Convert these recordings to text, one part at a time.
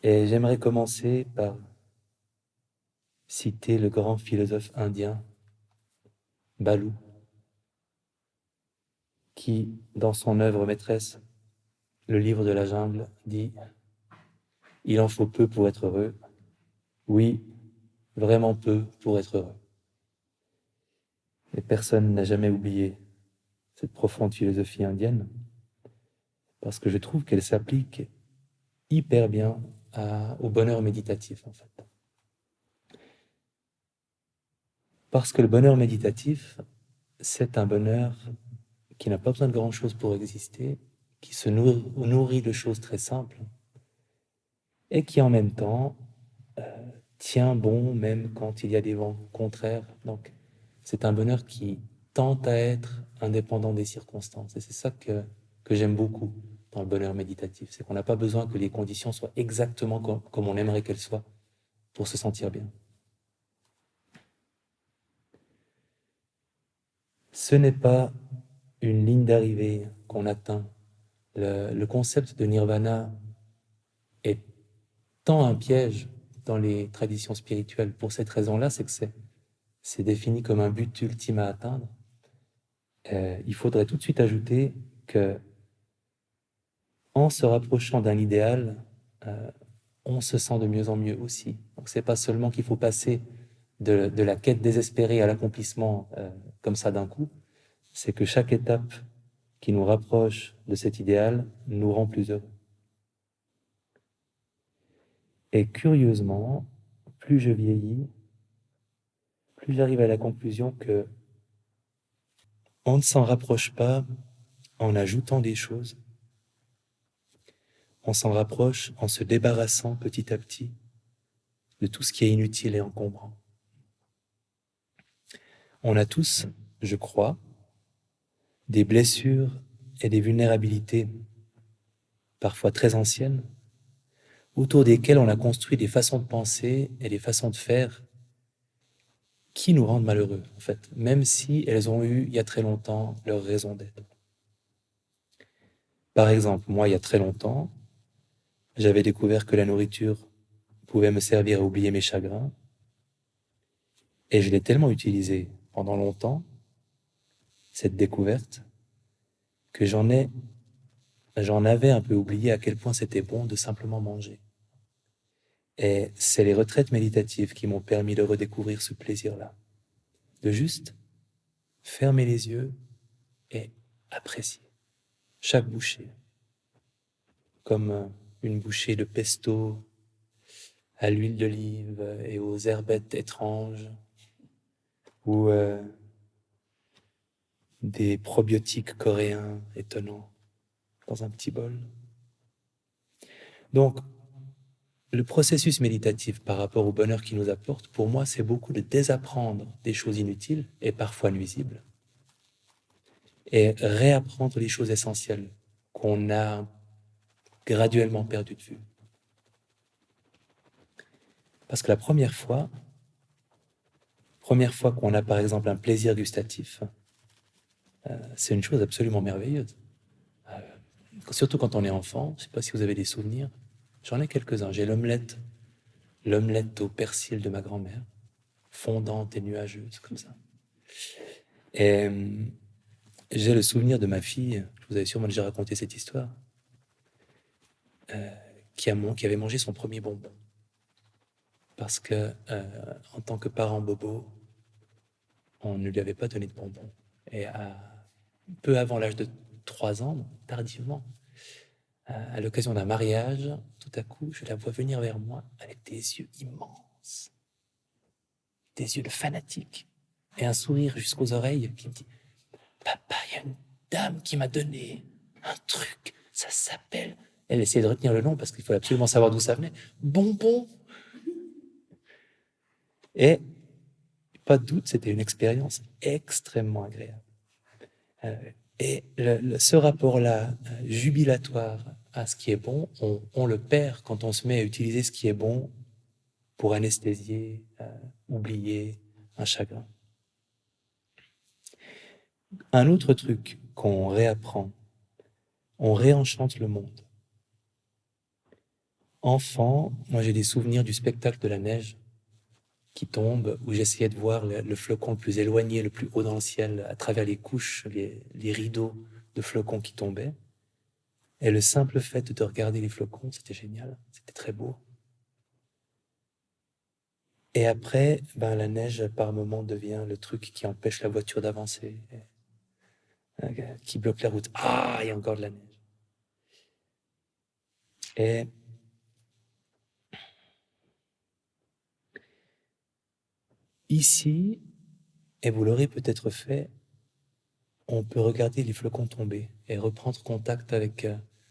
Et j'aimerais commencer par citer le grand philosophe indien, Balu, qui, dans son œuvre maîtresse, le livre de la jungle, dit « Il en faut peu pour être heureux. Oui, vraiment peu pour être heureux. » Et personne n'a jamais oublié cette profonde philosophie indienne, parce que je trouve qu'elle s'applique hyper bien au bonheur méditatif, en fait. Parce que le bonheur méditatif, c'est un bonheur qui n'a pas besoin de grand-chose pour exister, qui se nourrit de choses très simples, et qui en même temps tient bon même quand il y a des vents contraires. Donc, c'est un bonheur qui tente à être indépendant des circonstances. Et c'est ça que j'aime beaucoup dans le bonheur méditatif. C'est qu'on n'a pas besoin que les conditions soient exactement comme on aimerait qu'elles soient pour se sentir bien. Ce n'est pas une ligne d'arrivée qu'on atteint. Le concept de nirvana est tant un piège dans les traditions spirituelles. Pour cette raison-là, c'est que c'est défini comme un but ultime à atteindre. Il faudrait tout de suite ajouter que, en se rapprochant d'un idéal, on se sent de mieux en mieux aussi. Donc, c'est pas seulement qu'il faut passer de la quête désespérée à l'accomplissement comme ça d'un coup, c'est que chaque étape qui nous rapproche de cet idéal nous rend plus heureux. Et curieusement, plus je vieillis, plus j'arrive à la conclusion que on ne s'en rapproche pas en ajoutant des choses, on s'en rapproche en se débarrassant petit à petit de tout ce qui est inutile et encombrant. On a tous, je crois, des blessures et des vulnérabilités, parfois très anciennes, autour desquelles on a construit des façons de penser et des façons de faire qui nous rendent malheureux, en fait, même si elles ont eu, il y a très longtemps, leur raison d'être. Par exemple, moi, il y a très longtemps, j'avais découvert que la nourriture pouvait me servir à oublier mes chagrins, et je l'ai tellement utilisée pendant longtemps, cette découverte, que j'en avais un peu oublié à quel point c'était bon de simplement manger. Et c'est les retraites méditatives qui m'ont permis de redécouvrir ce plaisir-là, de juste fermer les yeux et apprécier chaque bouchée, comme une bouchée de pesto à l'huile d'olive et aux herbettes étranges, ou des probiotiques coréens étonnants dans un petit bol. Donc, le processus méditatif par rapport au bonheur qu'il nous apporte, pour moi, c'est beaucoup de désapprendre des choses inutiles et parfois nuisibles, et réapprendre les choses essentielles qu'on a graduellement perdues de vue. Parce que la première fois qu'on a par exemple un plaisir gustatif, c'est une chose absolument merveilleuse. Surtout quand on est enfant, je ne sais pas si vous avez des souvenirs, j'en ai quelques-uns. J'ai l'omelette au persil de ma grand-mère, fondante et nuageuse comme ça. Et j'ai le souvenir de ma fille, je vous avais sûrement déjà raconté cette histoire, qui avait mangé son premier bonbon. Parce que, en tant que parent bobo, on ne lui avait pas donné de bonbons. Et peu avant l'âge de 3 ans, tardivement, à l'occasion d'un mariage, tout à coup, je la vois venir vers moi avec des yeux immenses, des yeux de fanatique, et un sourire jusqu'aux oreilles qui me dit « Papa, il y a une dame qui m'a donné un truc, ça s'appelle... » Elle essayait de retenir le nom parce qu'il fallait absolument savoir d'où ça venait. « Bonbon !» Et, pas de doute, c'était une expérience extrêmement agréable. Et ce rapport-là, jubilatoire à ce qui est bon, on le perd quand on se met à utiliser ce qui est bon pour anesthésier, oublier un chagrin. Un autre truc qu'on réapprend, on réenchante le monde. Enfant, moi j'ai des souvenirs du spectacle de la neige qui tombe, où j'essayais de voir le flocon le plus éloigné, le plus haut dans le ciel, à travers les couches, les rideaux de flocons qui tombaient. Et le simple fait de regarder les flocons, c'était génial, c'était très beau. Et après, ben, la neige, par moments, devient le truc qui empêche la voiture d'avancer, qui bloque la route. Ah, il y a encore de la neige. Et ici, et vous l'aurez peut-être fait, on peut regarder les flocons tomber et reprendre contact avec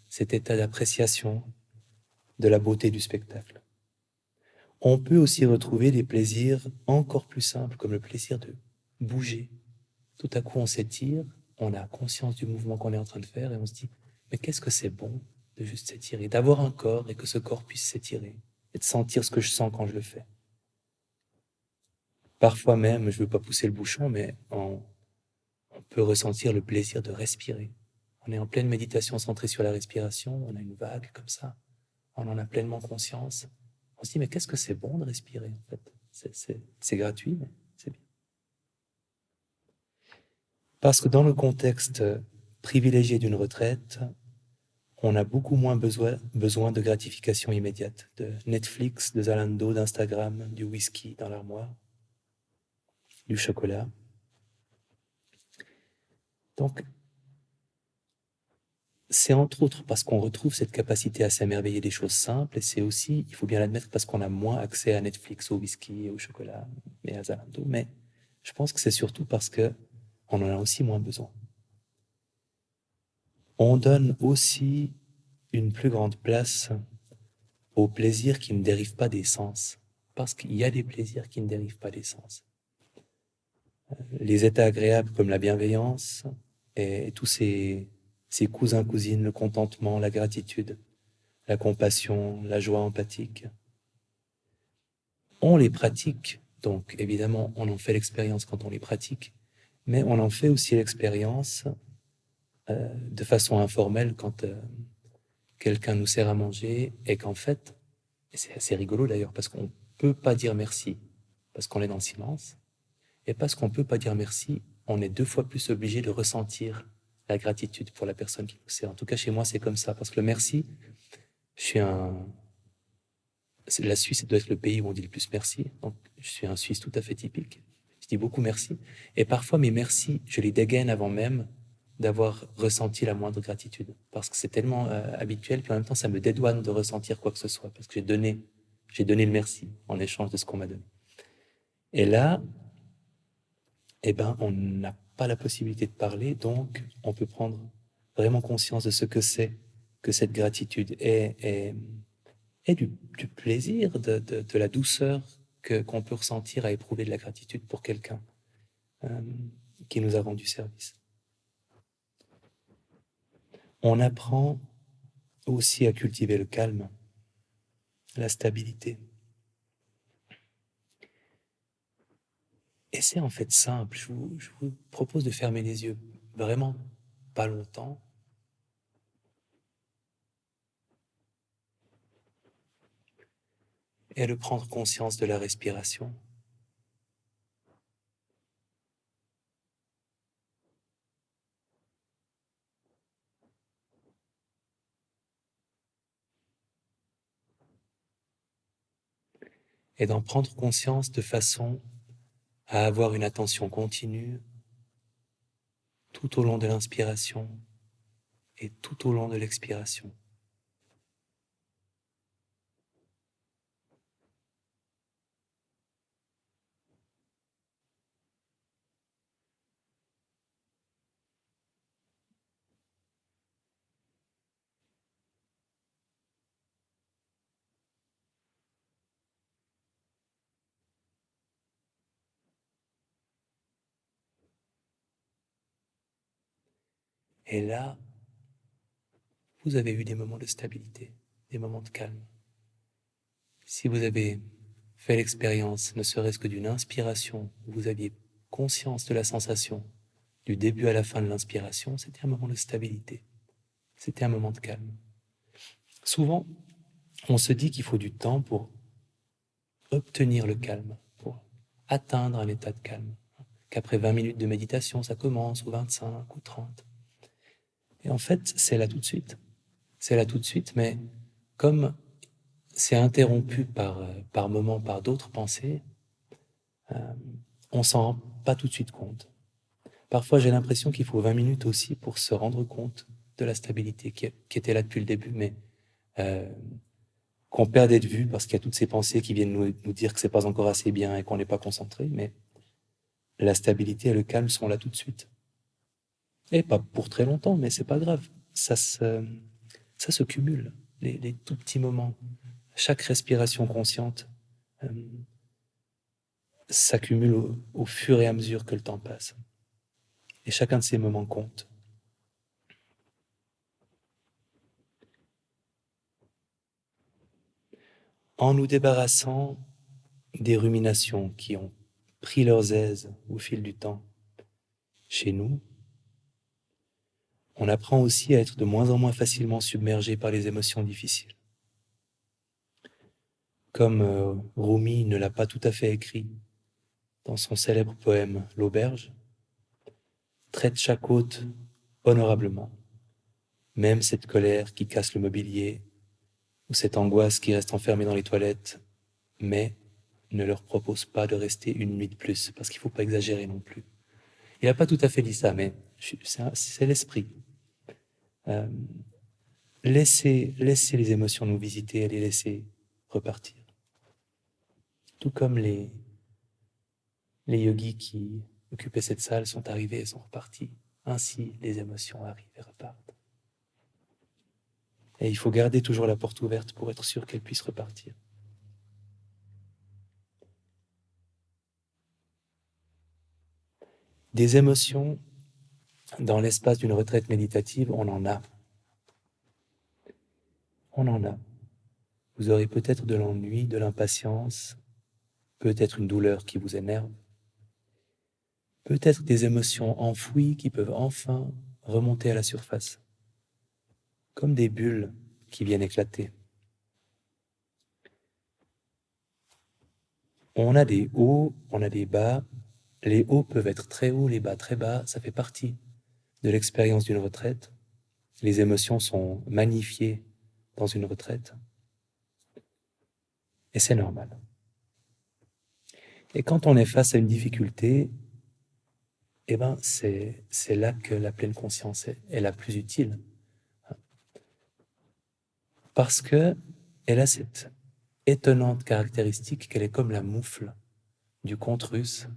cet état d'appréciation de la beauté du spectacle. On peut aussi retrouver des plaisirs encore plus simples, comme le plaisir de bouger. Tout à coup, on s'étire, on a conscience du mouvement qu'on est en train de faire et on se dit, mais qu'est-ce que c'est bon de juste s'étirer, d'avoir un corps et que ce corps puisse s'étirer et de sentir ce que je sens quand je le fais. Parfois même, je ne veux pas pousser le bouchon, mais on peut ressentir le plaisir de respirer. On est en pleine méditation centrée sur la respiration, on a une vague comme ça, on en a pleinement conscience. On se dit, mais qu'est-ce que c'est bon de respirer en fait. C'est gratuit, mais c'est bien. Parce que dans le contexte privilégié d'une retraite, on a beaucoup moins besoin de gratification immédiate, de Netflix, de Zalando, d'Instagram, du whisky dans l'armoire, du chocolat. Donc, c'est entre autres parce qu'on retrouve cette capacité à s'émerveiller des choses simples, et c'est aussi, il faut bien l'admettre, parce qu'on a moins accès à Netflix, au whisky, au chocolat et à Zalando. Mais je pense que c'est surtout parce que on en a aussi moins besoin. On donne aussi une plus grande place aux plaisirs qui ne dérivent pas des sens, parce qu'il y a des plaisirs qui ne dérivent pas des sens. Les états agréables comme la bienveillance et tous ces cousins-cousines, le contentement, la gratitude, la compassion, la joie empathique, on les pratique, donc évidemment on en fait l'expérience quand on les pratique, mais on en fait aussi l'expérience de façon informelle quand quelqu'un nous sert à manger et qu'en fait, et c'est assez rigolo d'ailleurs parce qu'on ne peut pas dire merci parce qu'on est dans le silence, et parce qu'on ne peut pas dire merci, on est 2 fois plus obligé de ressentir la gratitude pour la personne qui nous sert. En tout cas, chez moi, c'est comme ça. Parce que le merci, je suis un... La Suisse doit être le pays où on dit le plus merci. Donc, je suis un Suisse tout à fait typique. Je dis beaucoup merci. Et parfois, mes merci, je les dégaine avant même d'avoir ressenti la moindre gratitude. Parce que c'est tellement habituel, puis en même temps, ça me dédouane de ressentir quoi que ce soit. Parce que j'ai donné le merci en échange de ce qu'on m'a donné. Et là, eh ben, on n'a pas la possibilité de parler, donc on peut prendre vraiment conscience de ce que c'est que cette gratitude et du plaisir, de la douceur qu'on peut ressentir à éprouver de la gratitude pour quelqu'un euh, qui nous a rendu service. On apprend aussi à cultiver le calme, la stabilité. Et c'est en fait simple. Je vous propose de fermer les yeux vraiment pas longtemps. Et de prendre conscience de la respiration. Et d'en prendre conscience de façon à avoir une attention continue tout au long de l'inspiration et tout au long de l'expiration. Et là, vous avez eu des moments de stabilité, des moments de calme. Si vous avez fait l'expérience, ne serait-ce que d'une inspiration, où vous aviez conscience de la sensation du début à la fin de l'inspiration, c'était un moment de stabilité, c'était un moment de calme. Souvent, on se dit qu'il faut du temps pour obtenir le calme, pour atteindre un état de calme. Qu'après 20 minutes de méditation, ça commence, ou 25, ou 30. Et en fait, c'est là tout de suite. C'est là tout de suite, mais comme c'est interrompu par moments, par d'autres pensées, on s'en rend pas tout de suite compte. Parfois, j'ai l'impression qu'il faut 20 minutes aussi pour se rendre compte de la stabilité qui était là depuis le début, mais qu'on perdait de vue parce qu'il y a toutes ces pensées qui viennent nous dire que c'est pas encore assez bien et qu'on n'est pas concentré, mais la stabilité et le calme sont là tout de suite. Et pas pour très longtemps, mais c'est pas grave. Ça se cumule, les tout petits moments. Chaque respiration consciente s'accumule au fur et à mesure que le temps passe. Et chacun de ces moments compte. En nous débarrassant des ruminations qui ont pris leurs aises au fil du temps chez nous, on apprend aussi à être de moins en moins facilement submergé par les émotions difficiles. Comme Rumi ne l'a pas tout à fait écrit dans son célèbre poème L'Auberge, traite chaque hôte honorablement, même cette colère qui casse le mobilier ou cette angoisse qui reste enfermée dans les toilettes, mais ne leur propose pas de rester une nuit de plus, parce qu'il ne faut pas exagérer non plus. Il n'a pas tout à fait dit ça, mais c'est l'esprit. Laissez les émotions nous visiter et les laisser repartir. Tout comme les yogis qui occupaient cette salle sont arrivés et sont repartis. Ainsi, les émotions arrivent et repartent. Et il faut garder toujours la porte ouverte pour être sûr qu'elles puissent repartir. Des émotions, dans l'espace d'une retraite méditative, on en a. On en a. Vous aurez peut-être de l'ennui, de l'impatience, peut-être une douleur qui vous énerve, peut-être des émotions enfouies qui peuvent enfin remonter à la surface, comme des bulles qui viennent éclater. On a des hauts, on a des bas. Les hauts peuvent être très hauts, les bas très bas. Ça fait partie de l'expérience d'une retraite. Les émotions sont magnifiées dans une retraite. Et c'est normal. Et quand on est face à une difficulté, eh ben c'est là que la pleine conscience est la plus utile. Parce que elle a cette étonnante caractéristique qu'elle est comme la moufle du conte russe.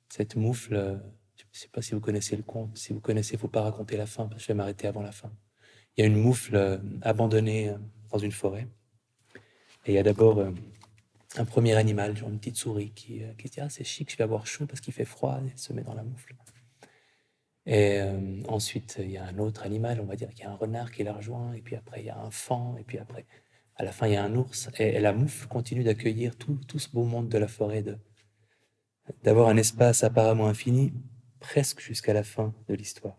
Cette moufle, je ne sais pas si vous connaissez le conte, si vous connaissez, il ne faut pas raconter la fin, parce que je vais m'arrêter avant la fin. Il y a une moufle abandonnée dans une forêt. Et il y a d'abord un premier animal, genre une petite souris, qui se dit « Ah, c'est chic, je vais avoir chaud parce qu'il fait froid », et se met dans la moufle. Et ensuite, il y a un autre animal, on va dire qu'il y a un renard qui la rejoint, et puis après, il y a un faon, et puis après, à la fin, il y a un ours. Et la moufle continue d'accueillir tout ce beau monde de la forêt, d'avoir un espace apparemment infini, presque jusqu'à la fin de l'histoire.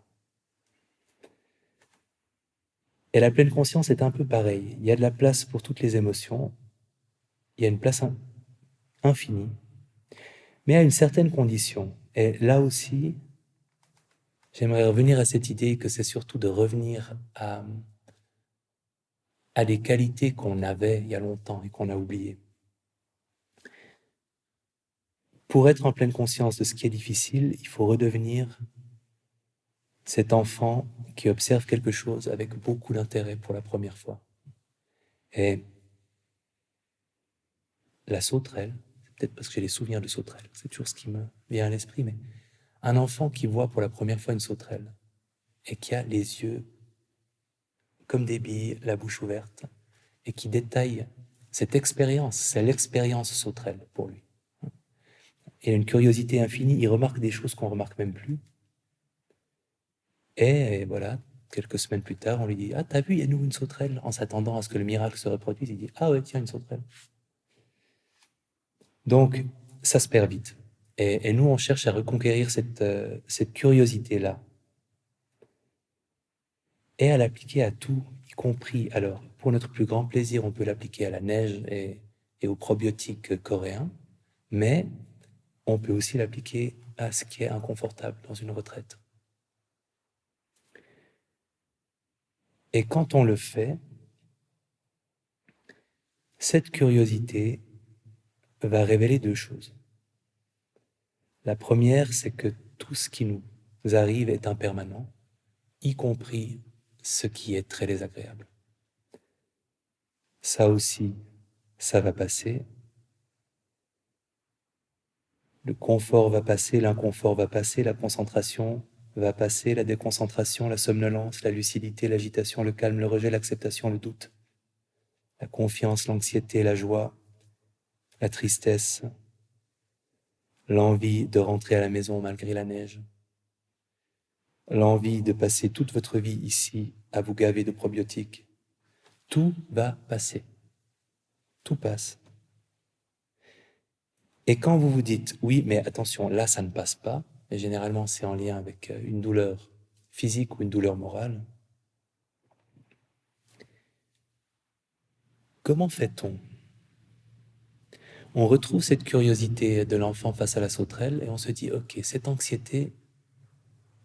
Et la pleine conscience est un peu pareil. Il y a de la place pour toutes les émotions, il y a une place infinie, mais à une certaine condition. Et là aussi, j'aimerais revenir à cette idée que c'est surtout de revenir à des qualités qu'on avait il y a longtemps et qu'on a oubliées. Pour être en pleine conscience de ce qui est difficile, il faut redevenir cet enfant qui observe quelque chose avec beaucoup d'intérêt pour la première fois. Et la sauterelle, c'est peut-être parce que j'ai les souvenirs de sauterelle, c'est toujours ce qui me vient à l'esprit, mais un enfant qui voit pour la première fois une sauterelle et qui a les yeux comme des billes, la bouche ouverte, et qui détaille cette expérience, c'est l'expérience sauterelle pour lui. Il a une curiosité infinie, il remarque des choses qu'on ne remarque même plus. Et voilà, quelques semaines plus tard, on lui dit « Ah, t'as vu, il y a nous une sauterelle ?» En s'attendant à ce que le miracle se reproduise, il dit « Ah ouais, tiens, une sauterelle. » Donc, ça se perd vite. Et nous, on cherche à reconquérir cette curiosité-là et à l'appliquer à tout, y compris, alors, pour notre plus grand plaisir, on peut l'appliquer à la neige et aux probiotiques coréens, mais on peut aussi l'appliquer à ce qui est inconfortable dans une retraite. Et quand on le fait, cette curiosité va révéler deux choses. La première, c'est que tout ce qui nous arrive est impermanent, y compris ce qui est très désagréable. Ça aussi, ça va passer. Le confort va passer, l'inconfort va passer, la concentration va passer, la déconcentration, la somnolence, la lucidité, l'agitation, le calme, le rejet, l'acceptation, le doute, la confiance, l'anxiété, la joie, la tristesse, l'envie de rentrer à la maison malgré la neige, l'envie de passer toute votre vie ici à vous gaver de probiotiques. Tout va passer. Tout passe. Et quand vous vous dites, oui, mais attention, là, ça ne passe pas, et généralement, c'est en lien avec une douleur physique ou une douleur morale, comment fait-on? On retrouve cette curiosité de l'enfant face à la sauterelle et on se dit, ok, cette anxiété,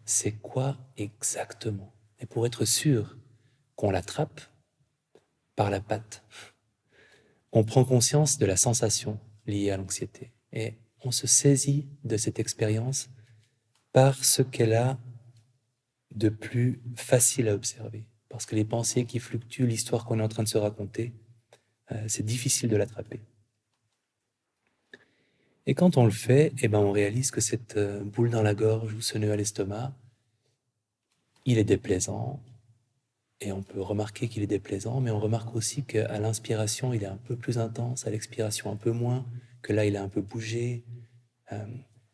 c'est quoi exactement? Et pour être sûr qu'on l'attrape par la patte, on prend conscience de la sensation liée à l'anxiété et on se saisit de cette expérience par ce qu'elle a de plus facile à observer. Parce que les pensées qui fluctuent, l'histoire qu'on est en train de se raconter, c'est difficile de l'attraper. Et quand on le fait, eh ben on réalise que cette boule dans la gorge ou ce nœud à l'estomac, il est déplaisant, et on peut remarquer qu'il est déplaisant, mais on remarque aussi qu'à l'inspiration, il est un peu plus intense, à l'expiration un peu moins, que là, il a un peu bougé,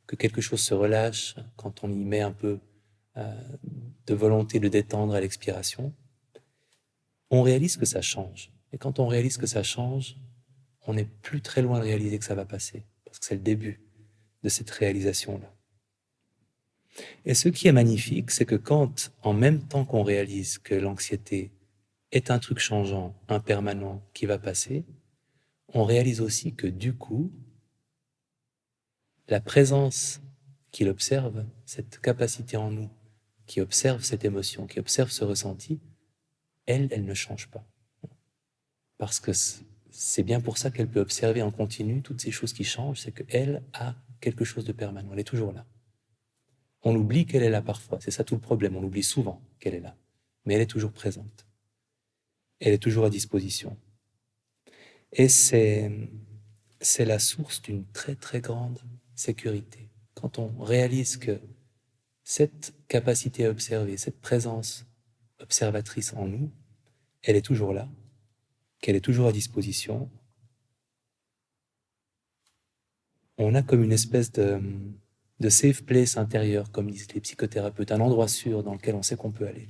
que quelque chose se relâche quand on y met un peu de volonté de détendre à l'expiration. On réalise que ça change. Et quand on réalise que ça change, on n'est plus très loin de réaliser que ça va passer, parce que c'est le début de cette réalisation-là. Et ce qui est magnifique, c'est que quand, en même temps qu'on réalise que l'anxiété est un truc changeant, impermanent, qui va passer, on réalise aussi que du coup, la présence qu'il observe, cette capacité en nous, qui observe cette émotion, qui observe ce ressenti, elle ne change pas. Parce que c'est bien pour ça qu'elle peut observer en continu toutes ces choses qui changent, c'est qu'elle a quelque chose de permanent, elle est toujours là. On oublie qu'elle est là parfois, c'est ça tout le problème, on oublie souvent qu'elle est là, mais elle est toujours présente. Elle est toujours à disposition. Et c'est la source d'une très très grande sécurité. Quand on réalise que cette capacité à observer, cette présence observatrice en nous, elle est toujours là, qu'elle est toujours à disposition, on a comme une espèce de safe place intérieur, comme disent les psychothérapeutes, un endroit sûr dans lequel on sait qu'on peut aller.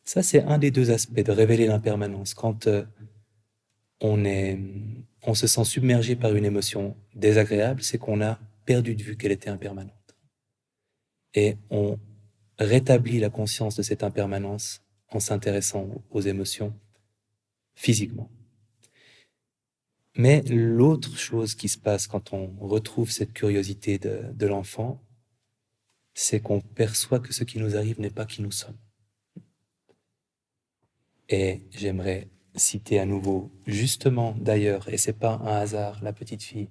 Ça, c'est un des deux aspects de révéler l'impermanence. Quand on se sent submergé par une émotion désagréable, c'est qu'on a perdu de vue qu'elle était impermanente. Et on rétablit la conscience de cette impermanence en s'intéressant aux émotions physiquement. Mais l'autre chose qui se passe quand on retrouve cette curiosité de l'enfant, c'est qu'on perçoit que ce qui nous arrive n'est pas qui nous sommes. Et j'aimerais citer à nouveau, justement d'ailleurs, et c'est pas un hasard, la petite fille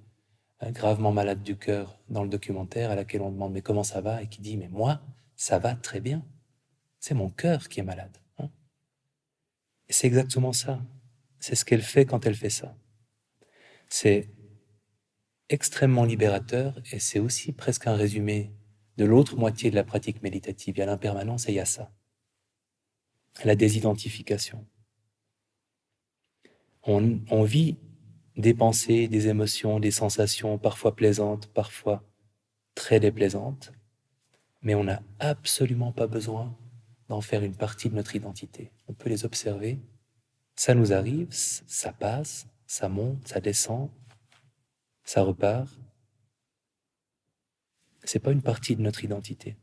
gravement malade du cœur dans le documentaire à laquelle on demande mais comment ça va et qui dit mais moi ça va très bien, c'est mon cœur qui est malade. Hein. Et c'est exactement ça, c'est ce qu'elle fait quand elle fait ça. C'est extrêmement libérateur et c'est aussi presque un résumé de l'autre moitié de la pratique méditative. Il y a l'impermanence et il y a ça, la désidentification. On vit des pensées, des émotions, des sensations parfois plaisantes, parfois très déplaisantes, mais on n'a absolument pas besoin d'en faire une partie de notre identité. On peut les observer, ça nous arrive, ça passe, ça monte, ça descend, ça repart. C'est pas une partie de notre identité.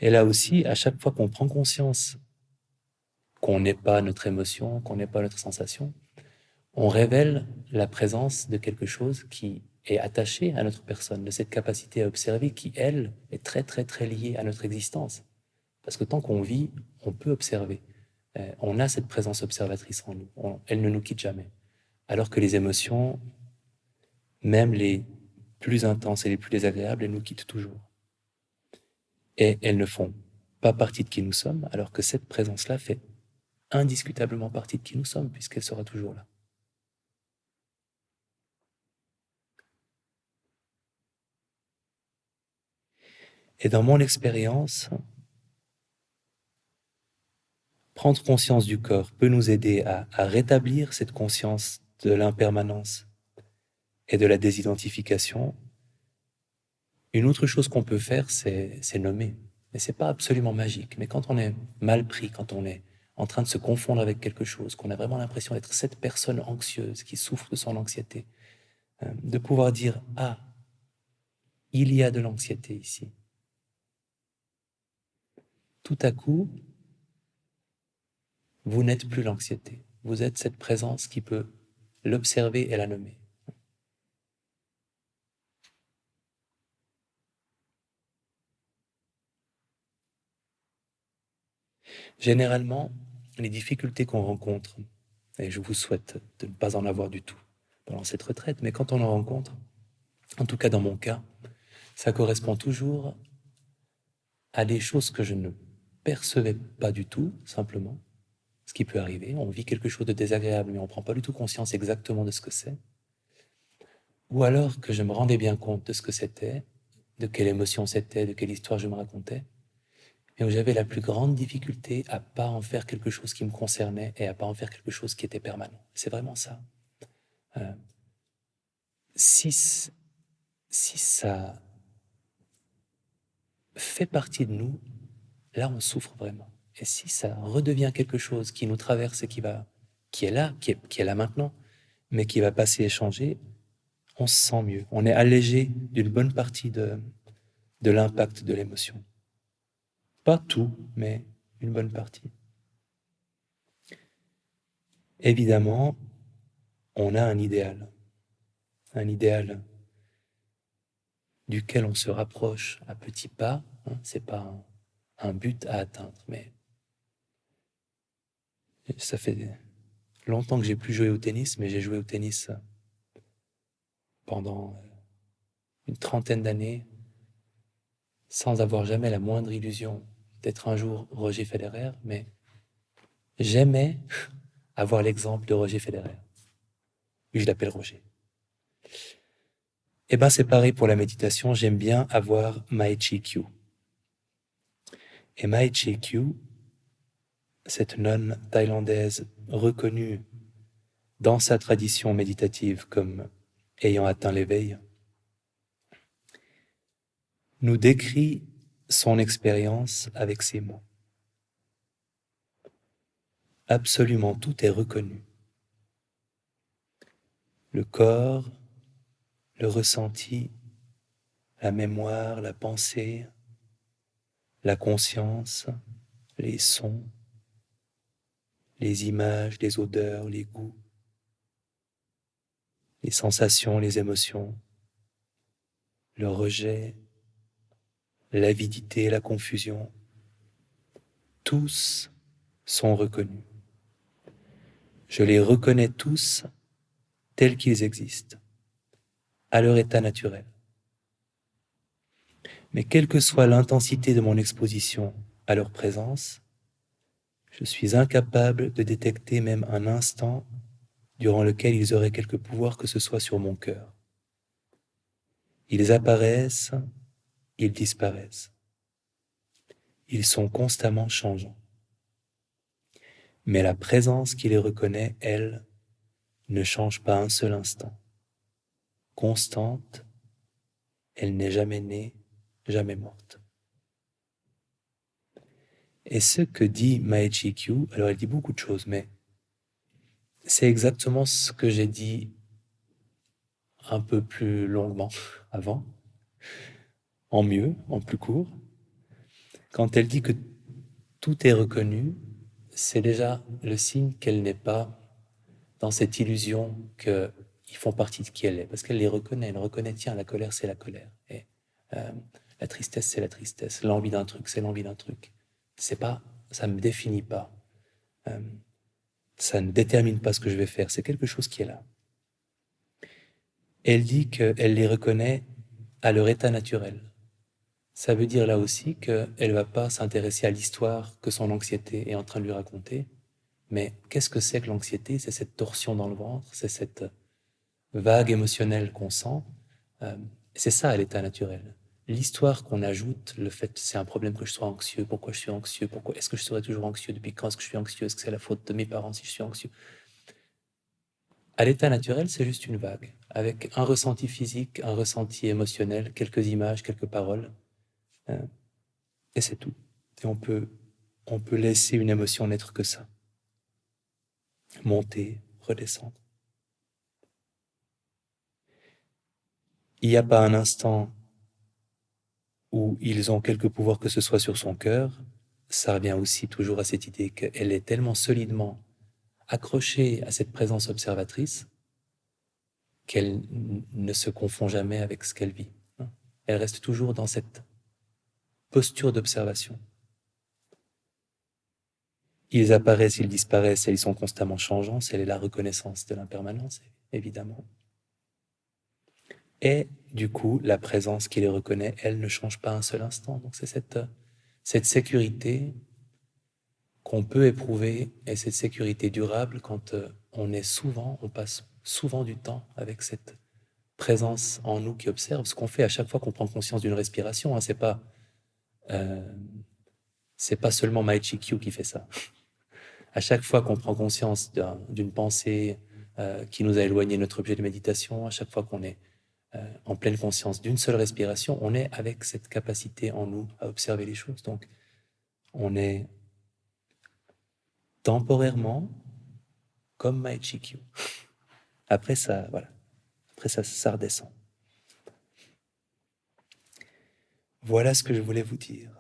Et là aussi, à chaque fois qu'on prend conscience qu'on n'est pas notre émotion, qu'on n'est pas notre sensation, on révèle la présence de quelque chose qui est attaché à notre personne, de cette capacité à observer qui, elle, est très très très liée à notre existence. Parce que tant qu'on vit, on peut observer. On a cette présence observatrice en nous. Elle ne nous quitte jamais. Alors que les émotions, même les plus intenses et les plus désagréables, elles nous quittent toujours. Et elles ne font pas partie de qui nous sommes, alors que cette présence-là fait indiscutablement partie de qui nous sommes, puisqu'elle sera toujours là. Et dans mon expérience, prendre conscience du corps peut nous aider à rétablir cette conscience de l'impermanence et de la désidentification. Une autre chose qu'on peut faire, c'est nommer. Mais c'est pas absolument magique. Mais quand on est mal pris, quand on est en train de se confondre avec quelque chose, qu'on a vraiment l'impression d'être cette personne anxieuse qui souffre de son anxiété, de pouvoir dire « Ah, il y a de l'anxiété ici ». Tout à coup, vous n'êtes plus l'anxiété. Vous êtes cette présence qui peut l'observer et la nommer. Généralement, les difficultés qu'on rencontre, et je vous souhaite de ne pas en avoir du tout pendant cette retraite, mais quand on en rencontre, en tout cas dans mon cas, ça correspond toujours à des choses que je ne percevais pas du tout, simplement. Ce qui peut arriver, on vit quelque chose de désagréable, mais on ne prend pas du tout conscience exactement de ce que c'est. Ou alors que je me rendais bien compte de ce que c'était, de quelle émotion c'était, de quelle histoire je me racontais, mais où j'avais la plus grande difficulté à pas en faire quelque chose qui me concernait et à pas en faire quelque chose qui était permanent. C'est vraiment ça. Euh, si, si ça fait partie de nous, là on souffre vraiment. Et si ça redevient quelque chose qui nous traverse et qui est là, qui est là maintenant, mais qui va passer et changer, on se sent mieux. On est allégé d'une bonne partie de l'impact de l'émotion. Pas tout, mais une bonne partie. Évidemment, on a un idéal duquel on se rapproche à petits pas. Hein, c'est pas un but à atteindre, mais ça fait longtemps que j'ai plus joué au tennis, mais j'ai joué au tennis pendant une trentaine d'années, sans avoir jamais la moindre illusion d'être un jour Roger Federer, mais j'aimais avoir l'exemple de Roger Federer. Oui, je l'appelle Roger. Eh ben, c'est pareil pour la méditation, j'aime bien avoir Mae Chi Kyu. Et Mae Chi Kyu, cette nonne thaïlandaise reconnue dans sa tradition méditative comme ayant atteint l'éveil, nous décrit son expérience avec ces mots. Absolument tout est reconnu. Le corps, le ressenti, la mémoire, la pensée, la conscience, les sons, les images, les odeurs, les goûts, les sensations, les émotions, le rejet, l'avidité, la confusion, tous sont reconnus. Je les reconnais tous tels qu'ils existent, à leur état naturel. Mais quelle que soit l'intensité de mon exposition à leur présence, je suis incapable de détecter même un instant durant lequel ils auraient quelque pouvoir que ce soit sur mon cœur. Ils apparaissent, ils disparaissent. Ils sont constamment changeants. Mais la présence qui les reconnaît, elle, ne change pas un seul instant. Constante, elle n'est jamais née, jamais morte. Et ce que dit Mae Chi Kyu, alors elle dit beaucoup de choses, mais c'est exactement ce que j'ai dit un peu plus longuement avant, en mieux, en plus court. Quand elle dit que tout est reconnu, c'est déjà le signe qu'elle n'est pas dans cette illusion qu'ils font partie de qui elle est, parce qu'elle les reconnaît, elle reconnaît, tiens, la colère, c'est la colère, et la tristesse, c'est la tristesse, l'envie d'un truc, c'est l'envie d'un truc. C'est pas, ça me définit pas, euh, ça ne détermine pas ce que je vais faire, c'est quelque chose qui est là. Elle dit qu'elle les reconnaît à leur état naturel. Ça veut dire là aussi qu'elle ne va pas s'intéresser à l'histoire que son anxiété est en train de lui raconter, mais qu'est-ce que c'est que l'anxiété? C'est cette torsion dans le ventre, c'est cette vague émotionnelle qu'on sent. Euh, c'est ça l'état naturel. L'histoire qu'on ajoute, le fait c'est un problème que je sois anxieux, pourquoi je suis anxieux, pourquoi est-ce que je serai toujours anxieux, depuis quand est-ce que je suis anxieux, est-ce que c'est la faute de mes parents si je suis anxieux? À l'état naturel, c'est juste une vague, avec un ressenti physique, un ressenti émotionnel, quelques images, quelques paroles, euh, et c'est tout. Et on peut laisser une émotion n'être que ça, monter, redescendre. Il n'y a pas un instant où ils ont quelque pouvoir que ce soit sur son cœur. Ça revient aussi toujours à cette idée qu'elle est tellement solidement accrochée à cette présence observatrice qu'elle ne se confond jamais avec ce qu'elle vit. Elle reste toujours dans cette posture d'observation. Ils apparaissent, ils disparaissent et ils sont constamment changeants. C'est la reconnaissance de l'impermanence, évidemment. Et du coup, la présence qui les reconnaît, elle ne change pas un seul instant. Donc c'est cette sécurité qu'on peut éprouver et cette sécurité durable quand on passe souvent du temps avec cette présence en nous qui observe. Ce qu'on fait à chaque fois qu'on prend conscience d'une respiration, hein, euh, c'est pas seulement Mai Chi qui fait ça. À chaque fois qu'on prend conscience d'une pensée qui nous a éloigné de notre objet de méditation, à chaque fois qu'on est en pleine conscience d'une seule respiration, on est avec cette capacité en nous à observer les choses. Donc, on est temporairement comme Mai Chi. Après ça, voilà. Après ça redescend. Voilà ce que je voulais vous dire.